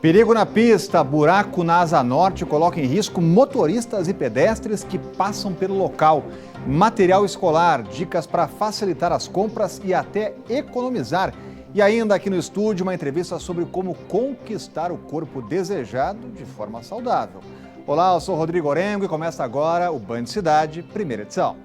Perigo na pista, buraco na Asa Norte coloca em risco motoristas e pedestres que passam pelo local. Material escolar, dicas para facilitar as compras e até economizar. E ainda aqui no estúdio, uma entrevista sobre como conquistar o corpo desejado de forma saudável. Olá, eu sou Rodrigo Orengo e começa agora o Band Cidade, primeira edição.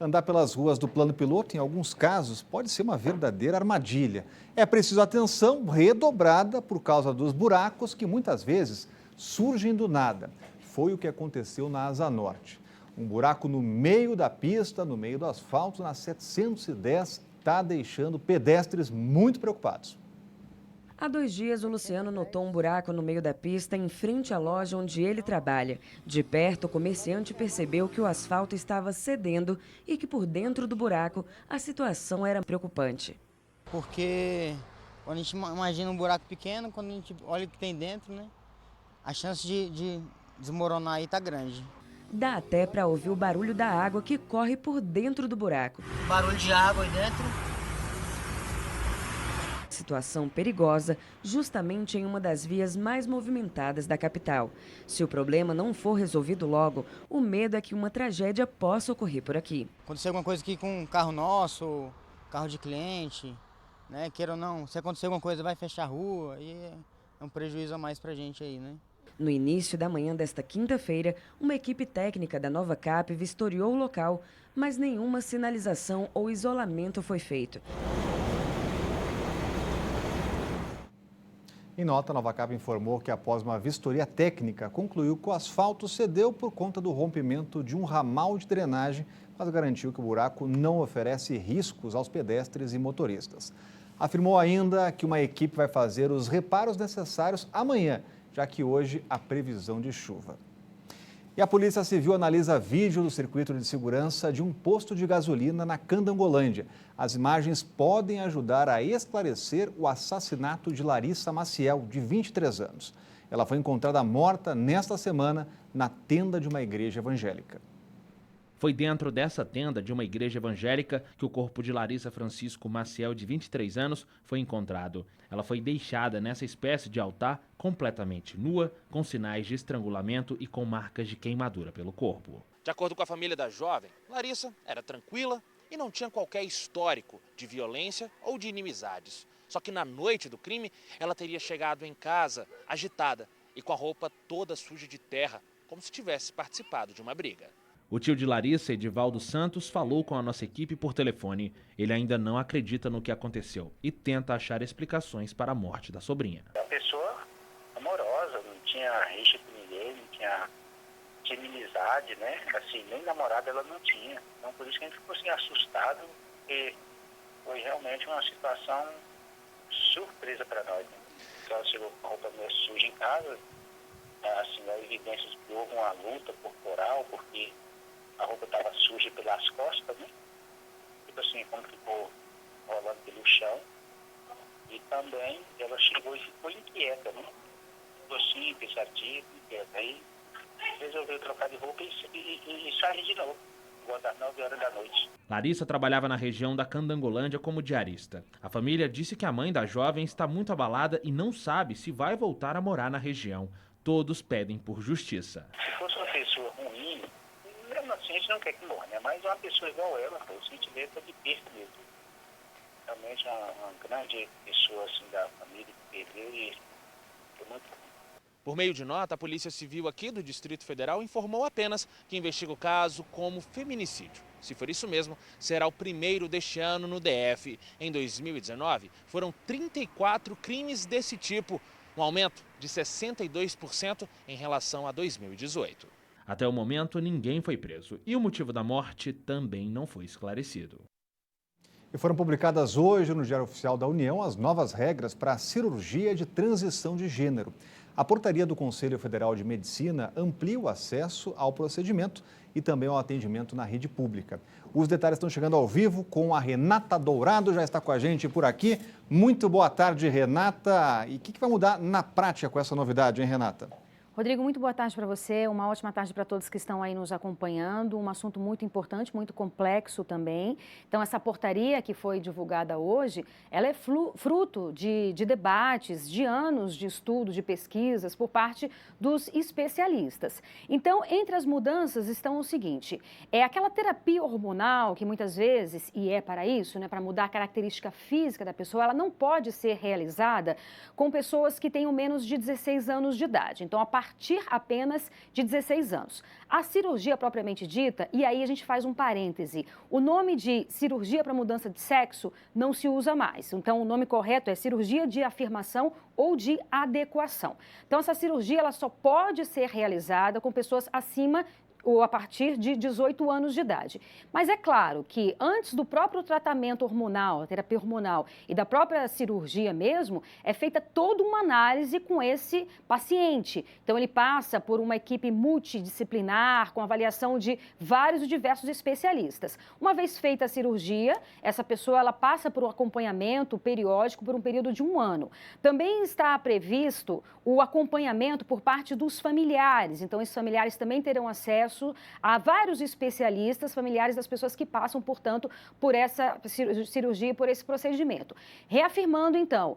Andar pelas ruas do plano piloto, em alguns casos, pode ser uma verdadeira armadilha. É preciso atenção redobrada por causa dos buracos que muitas vezes surgem do nada. Foi o que aconteceu na Asa Norte. Um buraco no meio da pista, no meio do asfalto, na 710, está deixando pedestres muito preocupados. Há 2 dias, o Luciano notou um buraco no meio da pista em frente à loja onde ele trabalha. De perto, o comerciante percebeu que o asfalto estava cedendo e que por dentro do buraco a situação era preocupante. Porque quando a gente imagina um buraco pequeno, quando a gente olha o que tem dentro, né, a chance de desmoronar aí está grande. Dá até para ouvir o barulho da água que corre por dentro do buraco. Barulho de água aí dentro. Situação perigosa, justamente em uma das vias mais movimentadas da capital. Se o problema não for resolvido logo, o medo é que uma tragédia possa ocorrer por aqui. Acontecer alguma coisa aqui com um carro nosso, carro de cliente, né, queira ou não, se acontecer alguma coisa vai fechar a rua e é um prejuízo a mais pra gente aí, né? No início da manhã desta quinta-feira, uma equipe técnica da Nova Cap vistoriou o local, mas nenhuma sinalização ou isolamento foi feito. Em nota, a Nova Cap informou que após uma vistoria técnica, concluiu que o asfalto cedeu por conta do rompimento de um ramal de drenagem, mas garantiu que o buraco não oferece riscos aos pedestres e motoristas. Afirmou ainda que uma equipe vai fazer os reparos necessários amanhã, já que hoje há previsão de chuva. E a Polícia Civil analisa vídeo do circuito de segurança de um posto de gasolina na Candangolândia. As imagens podem ajudar a esclarecer o assassinato de Larissa Maciel, de 23 anos. Ela foi encontrada morta nesta semana na tenda de uma igreja evangélica. Foi dentro dessa tenda de uma igreja evangélica que o corpo de Larissa Francisco Maciel, de 23 anos, foi encontrado. Ela foi deixada nessa espécie de altar completamente nua, com sinais de estrangulamento e com marcas de queimadura pelo corpo. De acordo com a família da jovem, Larissa era tranquila e não tinha qualquer histórico de violência ou de inimizades. Só que na noite do crime, ela teria chegado em casa agitada e com a roupa toda suja de terra, como se tivesse participado de uma briga. O tio de Larissa, Edivaldo Santos, falou com a nossa equipe por telefone. Ele ainda não acredita no que aconteceu e tenta achar explicações para a morte da sobrinha. A pessoa amorosa, não tinha rixa com ninguém, não tinha inimizade, né? Assim, nem namorada ela não tinha. Então por isso que a gente ficou assim assustado, porque foi realmente uma situação surpresa para nós. Né? Ela chegou com a roupa meio suja em casa, assim, há evidências de houve uma luta corporal, porque a roupa estava suja pelas costas, né? Tipo assim, como ficou rolando pelo chão. E também ela chegou e ficou inquieta, né? Ficou assim, pensativa, inquieta. Aí resolveu trocar de roupa e sair de novo, igual das 9 horas da noite. Larissa trabalhava na região da Candangolândia como diarista. A família disse que a mãe da jovem está muito abalada e não sabe se vai voltar a morar na região. Todos pedem por justiça. Se fosse uma pessoa ruim, mesmo assim a gente não quer que morra, né? Mas uma pessoa igual ela, o sentimento é de perda mesmo. Realmente uma grande pessoa assim da família que perdeu e foi muito ruim. Por meio de nota, a Polícia Civil aqui do Distrito Federal informou apenas que investiga o caso como feminicídio. Se for isso mesmo, será o primeiro deste ano no DF. Em 2019, foram 34 crimes desse tipo, um aumento de 62% em relação a 2018. Até o momento, ninguém foi preso e o motivo da morte também não foi esclarecido. E foram publicadas hoje no Diário Oficial da União as novas regras para a cirurgia de transição de gênero. A portaria do Conselho Federal de Medicina amplia o acesso ao procedimento e também ao atendimento na rede pública. Os detalhes estão chegando ao vivo com a Renata Dourado, já está com a gente por aqui. Muito boa tarde, Renata. E o que vai mudar na prática com essa novidade, hein, Renata? Rodrigo, muito boa tarde para você, uma ótima tarde para todos que estão aí nos acompanhando, um assunto muito importante, muito complexo também. Então, essa portaria que foi divulgada hoje, ela é fruto de debates, de anos de estudo, de pesquisas por parte dos especialistas. Então, entre as mudanças estão o seguinte, é aquela terapia hormonal que muitas vezes, e é para isso, né, para mudar a característica física da pessoa, ela não pode ser realizada com pessoas que tenham menos de 16 anos de idade. Então, a partir apenas de 16 anos. A cirurgia propriamente dita, e aí a gente faz um parêntese, o nome de cirurgia para mudança de sexo não se usa mais. Então, o nome correto é cirurgia de afirmação ou de adequação. Então, essa cirurgia ela só pode ser realizada com pessoas acima ou a partir de 18 anos de idade. Mas é claro que antes do próprio tratamento hormonal, a terapia hormonal e da própria cirurgia mesmo, é feita toda uma análise com esse paciente. Então ele passa por uma equipe multidisciplinar, com avaliação de vários e diversos especialistas. Uma vez feita a cirurgia, essa pessoa ela passa por um acompanhamento periódico por um período de 1 ano. Também está previsto o acompanhamento por parte dos familiares. Então esses familiares também terão acesso a vários especialistas familiares das pessoas que passam, portanto, por essa cirurgia, por esse procedimento. Reafirmando, então,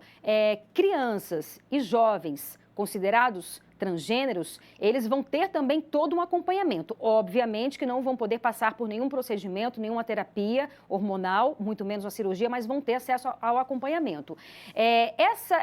crianças e jovens considerados transgêneros, eles vão ter também todo um acompanhamento. Obviamente que não vão poder passar por nenhum procedimento, nenhuma terapia hormonal, muito menos uma cirurgia, mas vão ter acesso ao acompanhamento.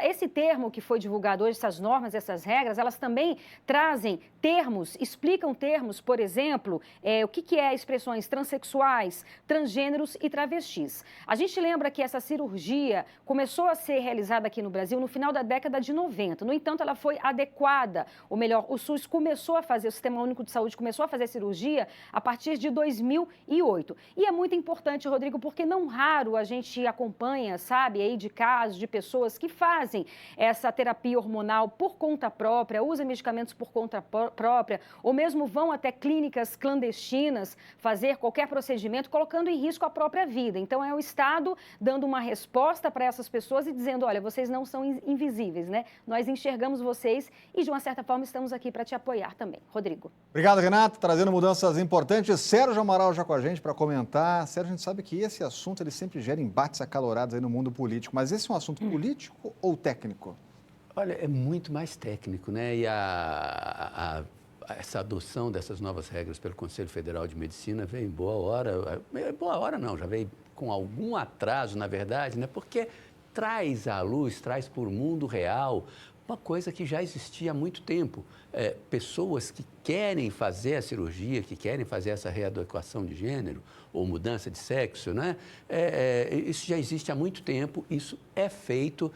Esse termo que foi divulgado hoje, essas normas, essas regras, elas também trazem termos, explicam termos, por exemplo, o que é expressões transexuais, transgêneros e travestis. A gente lembra que essa cirurgia começou a ser realizada aqui no Brasil no final da década de 90. No entanto, ela foi adequada, ou melhor, o SUS começou a fazer, o Sistema Único de Saúde começou a fazer cirurgia a partir de 2008. E é muito importante, Rodrigo, porque não raro a gente acompanha, sabe, aí de casos de pessoas que fazem essa terapia hormonal por conta própria, usam medicamentos por conta própria, ou mesmo vão até clínicas clandestinas fazer qualquer procedimento, colocando em risco a própria vida. Então, é o Estado dando uma resposta para essas pessoas e dizendo, olha, vocês não são invisíveis, né? Nós enxergamos vocês e, de uma certa forma, estamos aqui para te apoiar também. Rodrigo. Obrigado, Renato, trazendo mudanças importantes. Sérgio Amaral já com a gente para comentar. Sérgio, a gente sabe que esse assunto ele sempre gera embates acalorados aí no mundo político, mas esse é um assunto político ou técnico? Olha, é muito mais técnico, né? E essa adoção dessas novas regras pelo Conselho Federal de Medicina veio em boa hora. Boa hora não, já veio com algum atraso, na verdade, né? Porque traz à luz, traz para o mundo real uma coisa que já existia há muito tempo. Pessoas que querem fazer a cirurgia, que querem fazer essa readequação de gênero ou mudança de sexo, né? Isso já existe há muito tempo, isso é feito,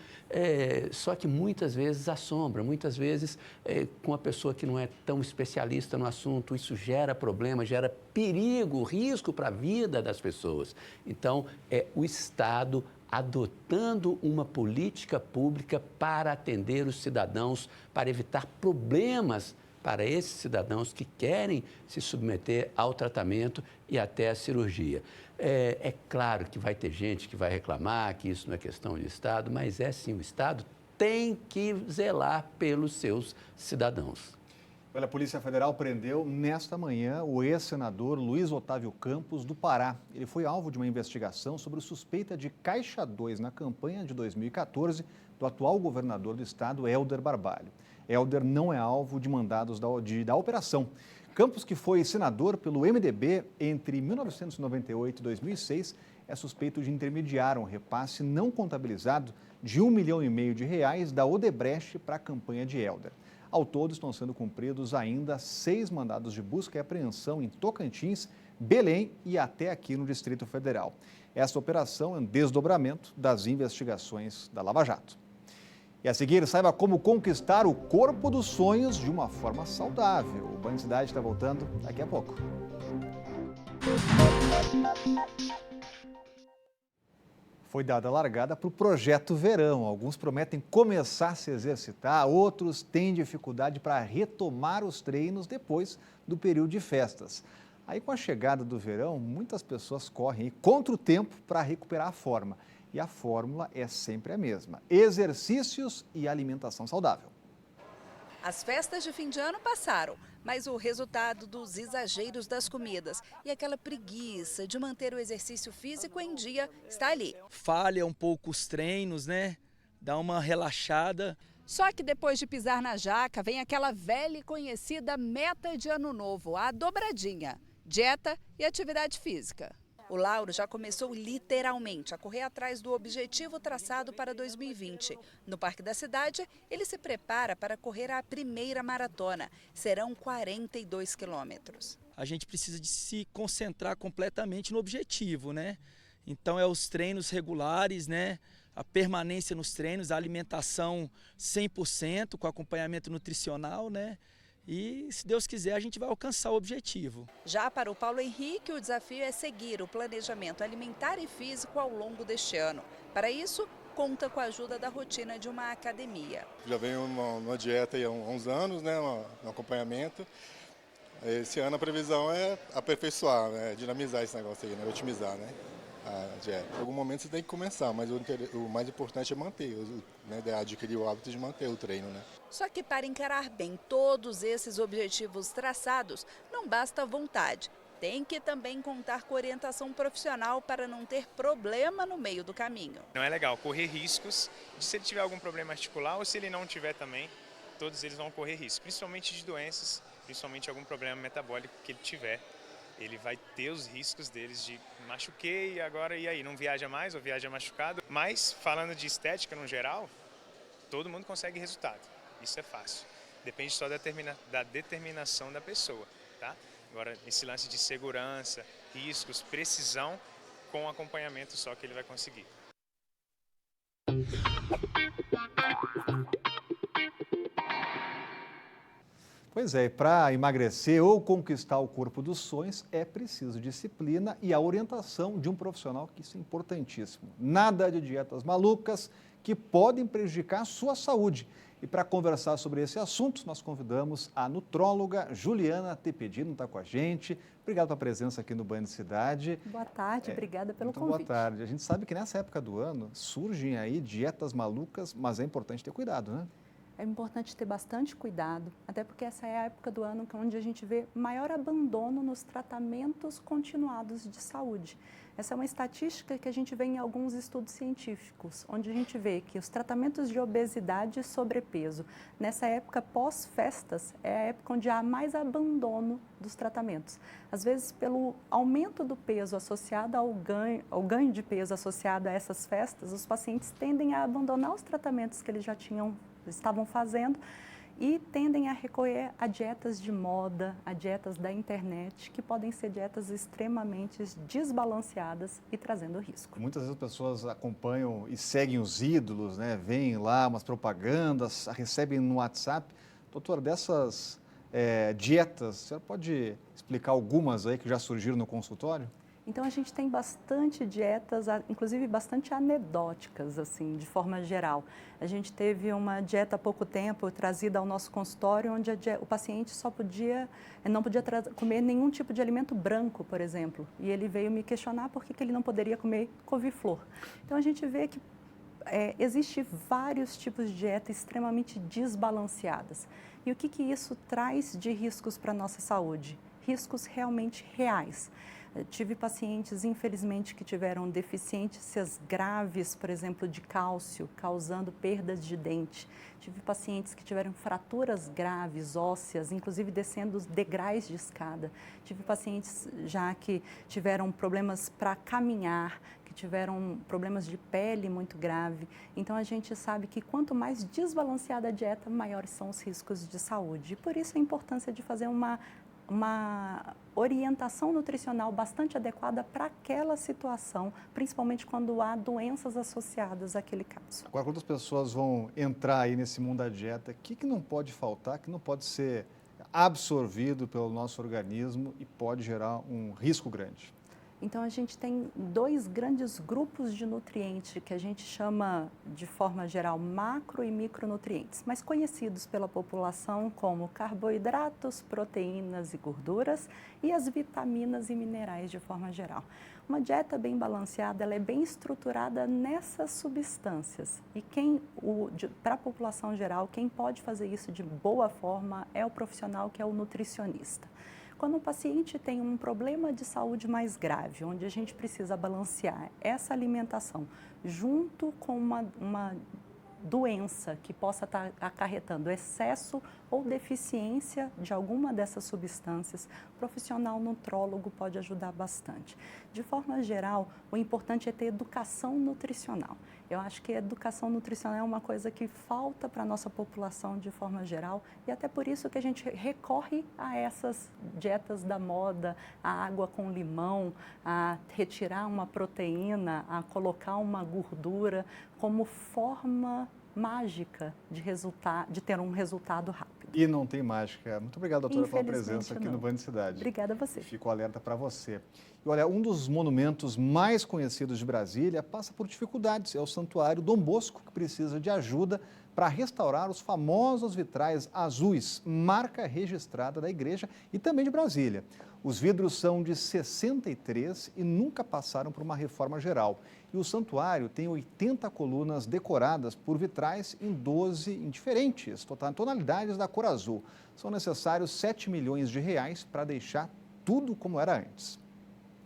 só que muitas vezes assombra, muitas vezes com a pessoa que não é tão especialista no assunto, isso gera problema, gera perigo, risco para a vida das pessoas. Então, o Estado adotando uma política pública para atender os cidadãos, para evitar problemas para esses cidadãos que querem se submeter ao tratamento e até à cirurgia. É claro que vai ter gente que vai reclamar que isso não é questão de Estado, mas é sim, o Estado tem que zelar pelos seus cidadãos. A Polícia Federal prendeu nesta manhã o ex-senador Luiz Otávio Campos, do Pará. Ele foi alvo de uma investigação sobre suspeita de Caixa 2 na campanha de 2014 do atual governador do estado, Hélder Barbalho. Hélder não é alvo de mandados da operação. Campos, que foi senador pelo MDB entre 1998 e 2006, é suspeito de intermediar um repasse não contabilizado de R$1,5 milhão da Odebrecht para a campanha de Hélder. Ao todo, estão sendo cumpridos ainda 6 mandados de busca e apreensão em Tocantins, Belém e até aqui no Distrito Federal. Essa operação é um desdobramento das investigações da Lava Jato. E a seguir, saiba como conquistar o corpo dos sonhos de uma forma saudável. O Band Cidade está voltando daqui a pouco. Foi dada a largada para o Projeto Verão. Alguns prometem começar a se exercitar, outros têm dificuldade para retomar os treinos depois do período de festas. Aí, com a chegada do verão, muitas pessoas correm contra o tempo para recuperar a forma. E a fórmula é sempre a mesma: exercícios e alimentação saudável. As festas de fim de ano passaram, mas o resultado dos exageros das comidas e aquela preguiça de manter o exercício físico em dia está ali. Falha um pouco os treinos, né? Dá uma relaxada. Só que depois de pisar na jaca, vem aquela velha e conhecida meta de ano novo, a dobradinha: dieta e atividade física. O Lauro já começou literalmente a correr atrás do objetivo traçado para 2020. No Parque da Cidade, ele se prepara para correr a primeira maratona. Serão 42 quilômetros. A gente precisa de se concentrar completamente no objetivo, né? Então é os treinos regulares, né? A permanência nos treinos, a alimentação 100% com acompanhamento nutricional, né? E, se Deus quiser, a gente vai alcançar o objetivo. Já para o Paulo Henrique, o desafio é seguir o planejamento alimentar e físico ao longo deste ano. Para isso, conta com a ajuda da rotina de uma academia. Já venho numa dieta há uns anos, né, um acompanhamento. Esse ano a previsão é aperfeiçoar, né, dinamizar esse negócio aí, né, otimizar, né, a dieta. Em algum momento você tem que começar, mas o mais importante é manter, né, adquirir o hábito de manter o treino, né. Só que para encarar bem todos esses objetivos traçados, não basta vontade. Tem que também contar com orientação profissional para não ter problema no meio do caminho. Não é legal correr riscos de, se ele tiver algum problema articular ou se ele não tiver também, todos eles vão correr risco, principalmente de doenças, principalmente algum problema metabólico que ele tiver. Ele vai ter os riscos deles de machuquei agora e aí, não viaja mais ou viaja machucado. Mas falando de estética no geral, todo mundo consegue resultado. Isso é fácil. Depende só da determinação da pessoa, tá? Agora, esse lance de segurança, riscos, precisão, com acompanhamento só que ele vai conseguir. Pois é, para emagrecer ou conquistar o corpo dos sonhos é preciso disciplina e a orientação de um profissional, que isso é importantíssimo. Nada de dietas malucas que podem prejudicar a sua saúde. E para conversar sobre esse assunto, nós convidamos a nutróloga Juliana Tepedino, está com a gente. Obrigado pela presença aqui no Banho de Cidade. Boa tarde, obrigada pelo muito convite. Boa tarde. A gente sabe que nessa época do ano surgem aí dietas malucas, mas é importante ter cuidado, né? É importante ter bastante cuidado, até porque essa é a época do ano onde a gente vê maior abandono nos tratamentos continuados de saúde. Essa é uma estatística que a gente vê em alguns estudos científicos, onde a gente vê que os tratamentos de obesidade e sobrepeso, nessa época pós-festas, é a época onde há mais abandono dos tratamentos. Às vezes, pelo aumento do peso associado ao ganho de peso associado a essas festas, os pacientes tendem a abandonar os tratamentos que eles já estavam fazendo e tendem a recorrer a dietas de moda, a dietas da internet, que podem ser dietas extremamente desbalanceadas e trazendo risco. Muitas vezes as pessoas acompanham e seguem os ídolos, né? Veem lá umas propagandas, recebem no WhatsApp. Doutora, dessas dietas, você pode explicar algumas aí que já surgiram no consultório? Então, a gente tem bastante dietas, inclusive bastante anedóticas, assim, de forma geral. A gente teve uma dieta há pouco tempo trazida ao nosso consultório, onde o paciente não podia comer nenhum tipo de alimento branco, por exemplo. E ele veio me questionar por que ele não poderia comer couve-flor. Então, a gente vê que existem vários tipos de dieta extremamente desbalanceadas. E o que isso traz de riscos para a nossa saúde? Riscos realmente reais. Tive pacientes, infelizmente, que tiveram deficiências graves, por exemplo, de cálcio, causando perdas de dente. Tive pacientes que tiveram fraturas graves, ósseas, inclusive descendo os degraus de escada. Tive pacientes já que tiveram problemas para caminhar, que tiveram problemas de pele muito grave. Então, a gente sabe que quanto mais desbalanceada a dieta, maiores são os riscos de saúde. E por isso a importância de fazer uma orientação nutricional bastante adequada para aquela situação, principalmente quando há doenças associadas àquele caso. Agora, quando as pessoas vão entrar aí nesse mundo da dieta, o que não pode faltar, que não pode ser absorvido pelo nosso organismo e pode gerar um risco grande? Então, a gente tem 2 grandes grupos de nutrientes que a gente chama, de forma geral, macro e micronutrientes, mas conhecidos pela população como carboidratos, proteínas e gorduras e as vitaminas e minerais de forma geral. Uma dieta bem balanceada, ela é bem estruturada nessas substâncias. E para a população geral, quem pode fazer isso de boa forma é o profissional que é o nutricionista. Quando um paciente tem um problema de saúde mais grave, onde a gente precisa balancear essa alimentação junto com uma doença que possa estar acarretando excesso ou deficiência de alguma dessas substâncias, o profissional nutrólogo pode ajudar bastante. De forma geral, o importante é ter educação nutricional. Eu acho que a educação nutricional é uma coisa que falta para a nossa população de forma geral e até por isso que a gente recorre a essas dietas da moda, a água com limão, a retirar uma proteína, a colocar uma gordura como forma mágica de ter um resultado rápido. E não tem mágica. Muito obrigado, doutora, pela presença aqui no Band Cidade. Obrigada a você. Fico alerta para você. E olha, um dos monumentos mais conhecidos de Brasília passa por dificuldades. É o Santuário Dom Bosco, que precisa de ajuda para restaurar os famosos vitrais azuis, marca registrada da igreja e também de Brasília. Os vidros são de 63 e nunca passaram por uma reforma geral. E o santuário tem 80 colunas decoradas por vitrais em 12 diferentes tonalidades da cor azul. São necessários 7 milhões de reais para deixar tudo como era antes.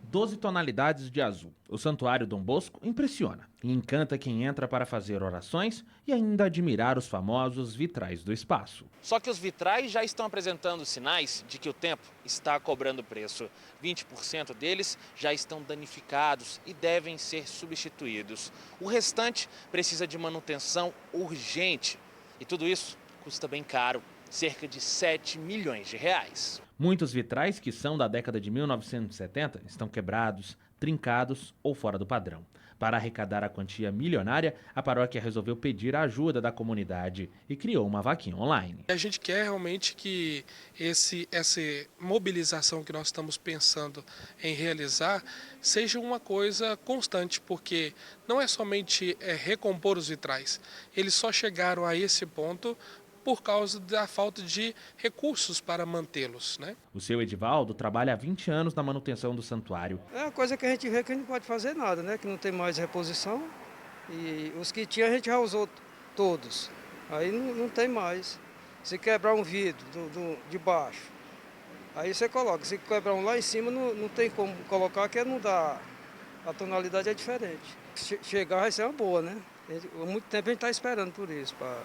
12 tonalidades de azul. O Santuário Dom Bosco impressiona e encanta quem entra para fazer orações e ainda admirar os famosos vitrais do espaço. Só que os vitrais já estão apresentando sinais de que o tempo está cobrando preço. 20% deles já estão danificados e devem ser substituídos. O restante precisa de manutenção urgente. E tudo isso custa bem caro, cerca de 7 milhões de reais. Muitos vitrais que são da década de 1970 estão quebrados, trincados ou fora do padrão. Para arrecadar a quantia milionária, a paróquia resolveu pedir a ajuda da comunidade e criou uma vaquinha online. A gente quer realmente que essa mobilização que nós estamos pensando em realizar seja uma coisa constante, porque não é somente recompor os vitrais, eles só chegaram a esse ponto por causa da falta de recursos para mantê-los, né? O seu Edivaldo trabalha há 20 anos na manutenção do santuário. É uma coisa que a gente vê que a gente não pode fazer nada, né? Que não tem mais reposição e os que tinha a gente já usou todos. Aí não tem mais. Se quebrar um vidro de baixo, aí você coloca. Se quebrar um lá em cima, não tem como colocar, que não dá. A tonalidade é diferente. Chegar vai ser uma boa, né? Há muito tempo a gente está esperando por isso, para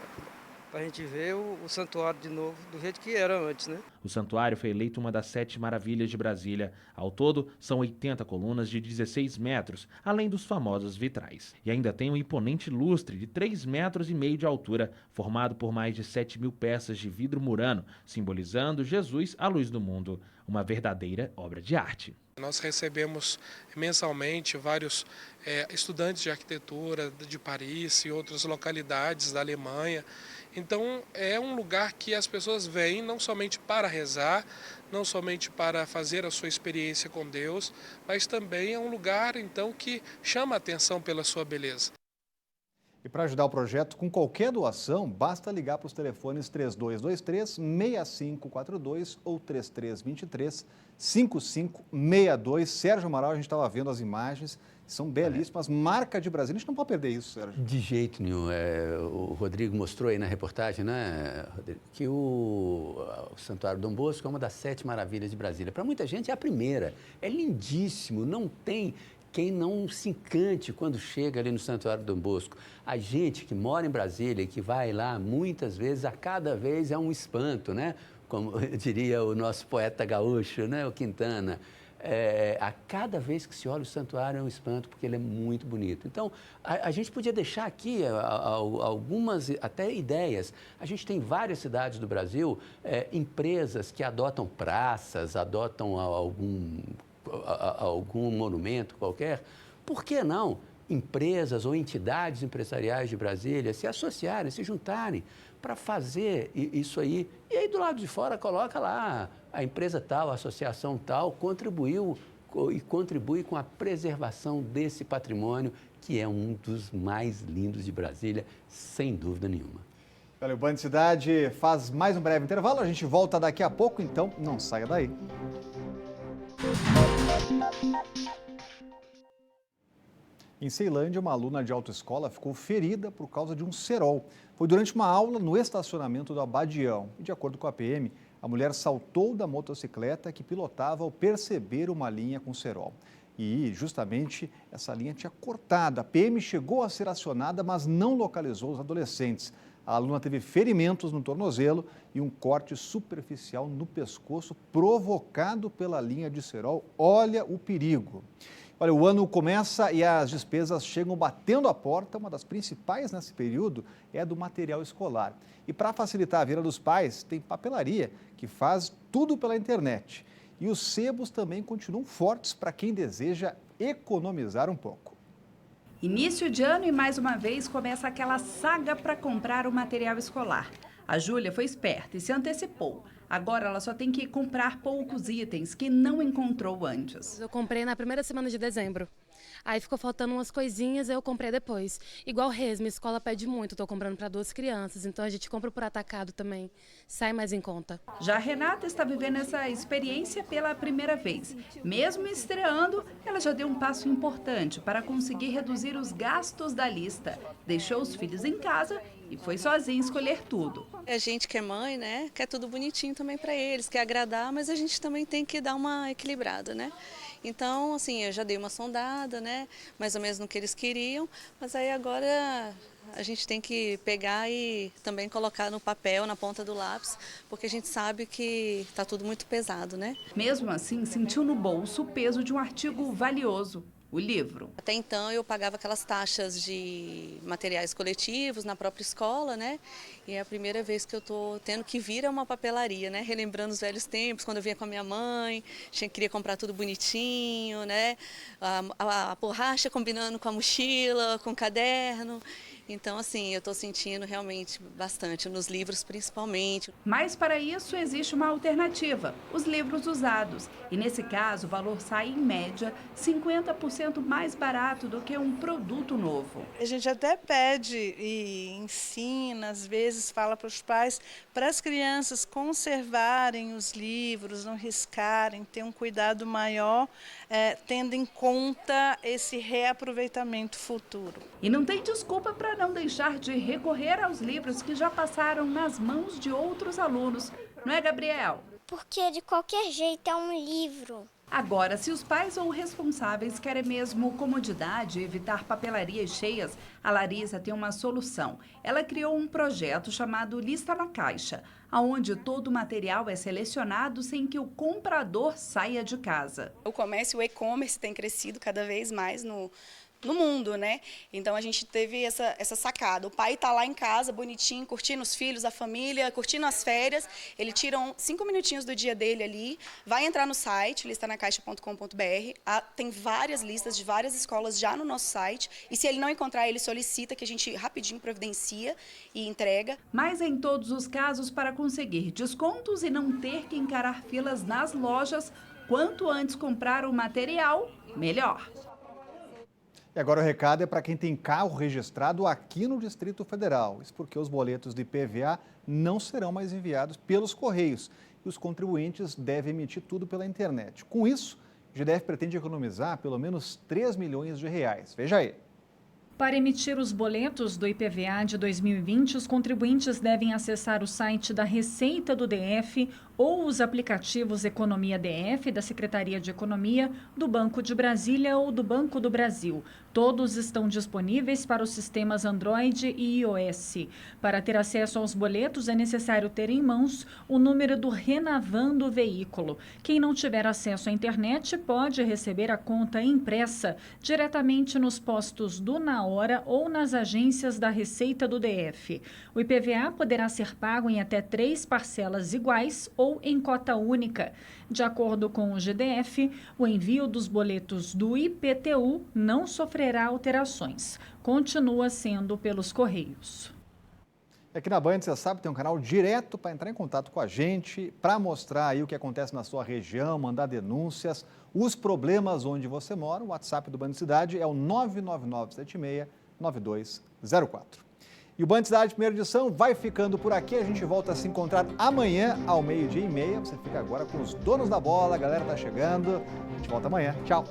a gente ver o santuário de novo do jeito que era antes, né? O santuário foi eleito uma das 7 maravilhas de Brasília. Ao todo, são 80 colunas de 16 metros, além dos famosos vitrais. E ainda tem um imponente lustre de 3,5 metros de altura, formado por mais de 7 mil peças de vidro murano, simbolizando Jesus, a luz do mundo. Uma verdadeira obra de arte. Nós recebemos mensalmente vários estudantes de arquitetura de Paris e outras localidades da Alemanha. Então é um lugar que as pessoas vêm não somente para rezar, não somente para fazer a sua experiência com Deus, mas também é um lugar então que chama a atenção pela sua beleza. E para ajudar o projeto com qualquer doação, basta ligar para os telefones 3223-6542 ou 3323-5562. Sérgio Amaral, a gente estava vendo as imagens, são belíssimas, marca de Brasília, a gente não pode perder isso, Sérgio. De jeito nenhum. O Rodrigo mostrou aí na reportagem, né, Rodrigo, que o Santuário Dom Bosco é uma das 7 maravilhas de Brasília. Para muita gente é a primeira, é lindíssimo, não tem quem não se encante quando chega ali no Santuário Dom Bosco. A gente que mora em Brasília e que vai lá muitas vezes, a cada vez é um espanto, né? Como diria o nosso poeta gaúcho, né? O Quintana. A cada vez que se olha o santuário é um espanto, porque ele é muito bonito. Então, a gente podia deixar aqui algumas até ideias. A gente tem várias cidades do Brasil, empresas que adotam praças, adotam algum monumento qualquer. Por que não empresas ou entidades empresariais de Brasília se associarem, se juntarem para fazer isso aí? E aí do lado de fora coloca lá a empresa tal, a associação tal, contribuiu e contribui com a preservação desse patrimônio, que é um dos mais lindos de Brasília, sem dúvida nenhuma. Olha, o Band Cidade faz mais um breve intervalo, a gente volta daqui a pouco, então não saia daí. Em Ceilândia, uma aluna de autoescola ficou ferida por causa de um cerol. Foi durante uma aula no estacionamento do Abadião. E, de acordo com a PM, a mulher saltou da motocicleta que pilotava ao perceber uma linha com cerol. E, justamente, essa linha tinha cortado. A PM chegou a ser acionada, mas não localizou os adolescentes. A aluna teve ferimentos no tornozelo e um corte superficial no pescoço provocado pela linha de cerol. Olha o perigo. Olha, o ano começa e as despesas chegam batendo a porta. Uma das principais nesse período é a do material escolar. E para facilitar a vida dos pais, tem papelaria que faz tudo pela internet. E os sebos também continuam fortes para quem deseja economizar um pouco. Início de ano e mais uma vez começa aquela saga para comprar o material escolar. A Júlia foi esperta e se antecipou. Agora ela só tem que comprar poucos itens que não encontrou antes. Eu comprei na primeira semana de dezembro. Aí ficou faltando umas coisinhas, eu comprei depois. Igual Reis, minha escola pede muito, estou comprando para 2 crianças, então a gente compra por atacado também, sai mais em conta. Já a Renata está vivendo essa experiência pela primeira vez. Mesmo estreando, ela já deu um passo importante para conseguir reduzir os gastos da lista. Deixou os filhos em casa e foi sozinha escolher tudo. A gente que é mãe, né, quer tudo bonitinho também para eles, quer agradar, mas a gente também tem que dar uma equilibrada, né? Então, assim, eu já dei uma sondada, né, mais ou menos no que eles queriam, mas aí agora a gente tem que pegar e também colocar no papel, na ponta do lápis, porque a gente sabe que está tudo muito pesado, né? Mesmo assim, sentiu no bolso o peso de um artigo valioso. O livro. Até então eu pagava aquelas taxas de materiais coletivos na própria escola, né? E é a primeira vez que eu estou tendo que vir a uma papelaria, né? Relembrando os velhos tempos, quando eu vinha com a minha mãe, queria comprar tudo bonitinho, né? A borracha combinando com a mochila, com o caderno. Então, assim, eu estou sentindo realmente bastante, nos livros principalmente. Mas para isso existe uma alternativa, os livros usados. E nesse caso, o valor sai, em média, 50% mais barato do que um produto novo. A gente até pede e ensina, às vezes fala para os pais, para as crianças conservarem os livros, não riscarem, ter um cuidado maior, tendo em conta esse reaproveitamento futuro. E não tem desculpa para não deixar de recorrer aos livros que já passaram nas mãos de outros alunos. Não é, Gabriel? Porque de qualquer jeito é um livro. Agora, se os pais ou responsáveis querem mesmo comodidade e evitar papelarias cheias, a Larissa tem uma solução. Ela criou um projeto chamado Lista na Caixa, onde todo o material é selecionado sem que o comprador saia de casa. O comércio, o e-commerce tem crescido cada vez mais no mundo, né? Então a gente teve essa sacada. O pai está lá em casa, bonitinho, curtindo os filhos, a família, curtindo as férias. Ele tira 5 minutinhos do dia dele ali, vai entrar no site, listanacaixa.com.br. Tem várias listas de várias escolas já no nosso site. E se ele não encontrar, ele solicita, que a gente rapidinho providencia e entrega. Mas em todos os casos, para conseguir descontos e não ter que encarar filas nas lojas, quanto antes comprar o material, melhor. E agora o recado é para quem tem carro registrado aqui no Distrito Federal. Isso porque os boletos de IPVA não serão mais enviados pelos Correios e os contribuintes devem emitir tudo pela internet. Com isso, o GDF pretende economizar pelo menos 3 milhões de reais. Veja aí. Para emitir os boletos do IPVA de 2020, os contribuintes devem acessar o site da Receita do DF ou os aplicativos Economia DF, da Secretaria de Economia, do Banco de Brasília ou do Banco do Brasil. Todos estão disponíveis para os sistemas Android e iOS. Para ter acesso aos boletos, é necessário ter em mãos o número do Renavan do veículo. Quem não tiver acesso à internet pode receber a conta impressa diretamente nos postos do Na Hora ou nas agências da Receita do DF. O IPVA poderá ser pago em até 3 parcelas iguais ou em cota única. De acordo com o GDF, o envio dos boletos do IPTU não sofrerá alterações. Continua sendo pelos Correios. Aqui na Band, você sabe, tem um canal direto para entrar em contato com a gente, para mostrar aí o que acontece na sua região, mandar denúncias, os problemas onde você mora. O WhatsApp do Band Cidade é o 999769204. E o Band Cidade, primeira edição, vai ficando por aqui. A gente volta a se encontrar amanhã ao 12:30. Você fica agora com os donos da bola, a galera tá chegando. A gente volta amanhã. Tchau!